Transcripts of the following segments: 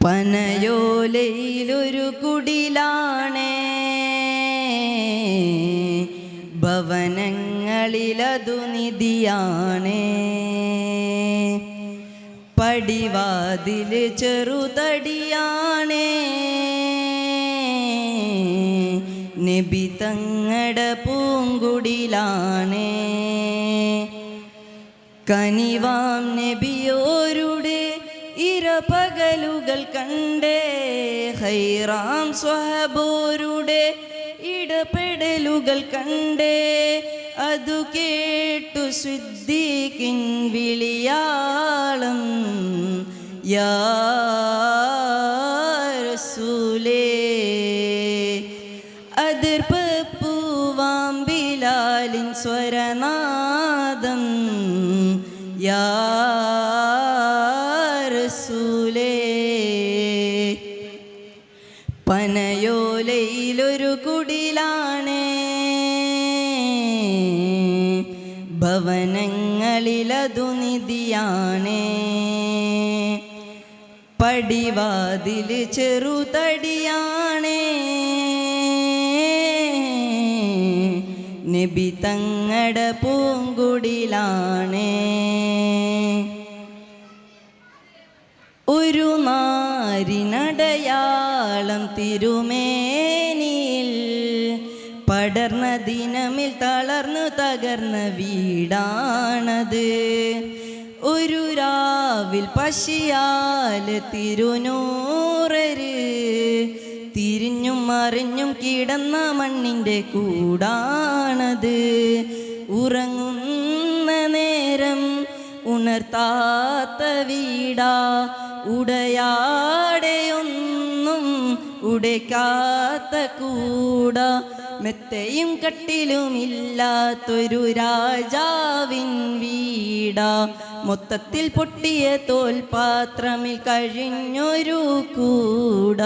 പനയോലയിലൊരു കുടിലാണേ, ഭവനങ്ങളിലതു നിധിയാണേ. പടിവാതില് ചെറുതടിയാണേ, നബി തങ്ങടെ പൂങ്കുടിലാണേ. കനിവാം നബിയോരുടെ ഇരപകലുകൾ കണ്ടേ, ഹൈറാം സ്വഹബോരുടെ ഇടപെടലുകൾ കണ്ടേ. അതു കേട്ടു സിദ്ദീഖിൻ വിളിയാളം, യാ റസൂലേ. അതിർപ്പൂവാം ബിലാലിൻ സ്വരനാദം, യാ റസൂലേ. പനയോലയിലൊരു കുടിലാണേ, ഭവനങ്ങളിലതു നിധിയാണേ. പടിവാതില് ചെറുതടിയാണേ, നബി തങ്ങടെ പൂങ്കുടിലാണേ. ഒരു നാരിനടയാളം തിരുമേനിയിൽ പടർന്ന ദിനമിൽ തളർന്നു തകർന്ന വീടാണത്. ഒരു രാവിൽ പശിയാല് തിരുനൂറര് തിരിഞ്ഞും മറിഞ്ഞും കിടന്ന മണ്ണിൻ്റെ കൂടാണത്. ഉറങ്ങുന്ന നേരം ഉണർത്താത്ത വീടാ, ഉടയാടെയൊന്നും ഉടയ്ക്കാത്ത കൂട. മെത്തയും കട്ടിലുമില്ലാത്തൊരു രാജാവിൻ വീടാ, മൊത്തത്തിൽ പൊട്ടിയ തോൽപാത്രമിൽ കഴിഞ്ഞൊരു കൂട.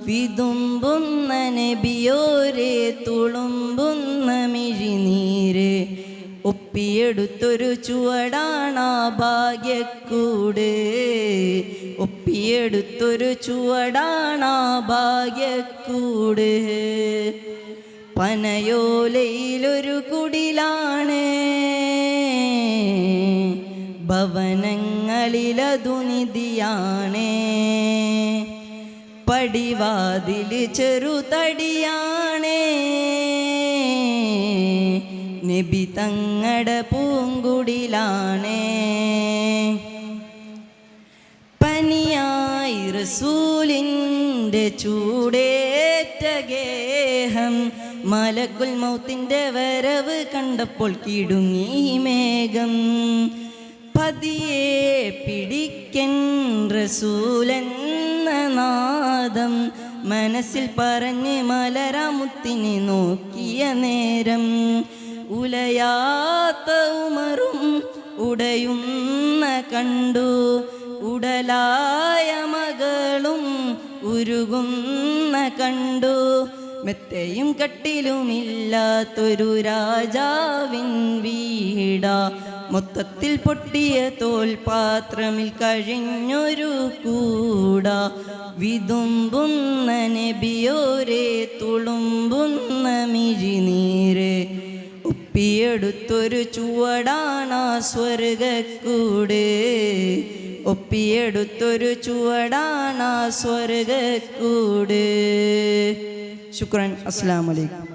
വിതുമ്പുന്ന നബിയോരെ തുളുമ്പുന്ന മിഴിനീര്, ഒപ്പിയെടുത്തൊരു ചുവടാണാ ഭാഗ്യക്കൂട്. ഒപ്പിയെടുത്തൊരു ചുവടാണാ ഭാഗ്യക്കൂട്. പനയോലയിലൊരു കുടിലാണേ, ഭവനങ്ങളിലതു നിധിയാണേ. പടിവാതില് ചെറുതടിയാണേ, നബി തങ്ങടെ പൂങ്കുടിലാണേ. പനിയായി റസൂലിൻ്റെ ചൂടേറ്റ ഗേഹം, മലക്കുൽ മൗത്തിൻ്റെ വരവ് കണ്ടപ്പോൾ കിടുങ്ങി മേഘം. പതിയെ പിടിക്കൻ റസൂലെന്ന നാദം, മനസ്സിൽ പറഞ്ഞ് മലരാമുത്തിനെ നോക്കിയ നേരം. ഉലയാത്ത ഉമറും ഉടയുന്ന കണ്ടു, ഉടലായ മകളും ഉരുകുന്ന കണ്ടു. മെത്തയും കട്ടിലുമില്ലാത്തൊരു രാജാവിൻ വീടാ, മൊത്തത്തിൽ പൊട്ടിയ തോൽപാത്രമിൽ കഴിഞ്ഞൊരു കൂട. വിതുമ്പുന്ന നബിയോരെ തുളുമ്പുന്ന മിഴിനീര്, ഒപ്പിയെടുത്തൊരു ചുവടാണാ സ്വർഗക്കൂട്. ഒപ്പിയെടുത്തൊരു ചുവടാണാ സ്വർഗക്കൂട്. ശുക്രൻ. അസ്സലാമു അലൈക്കും.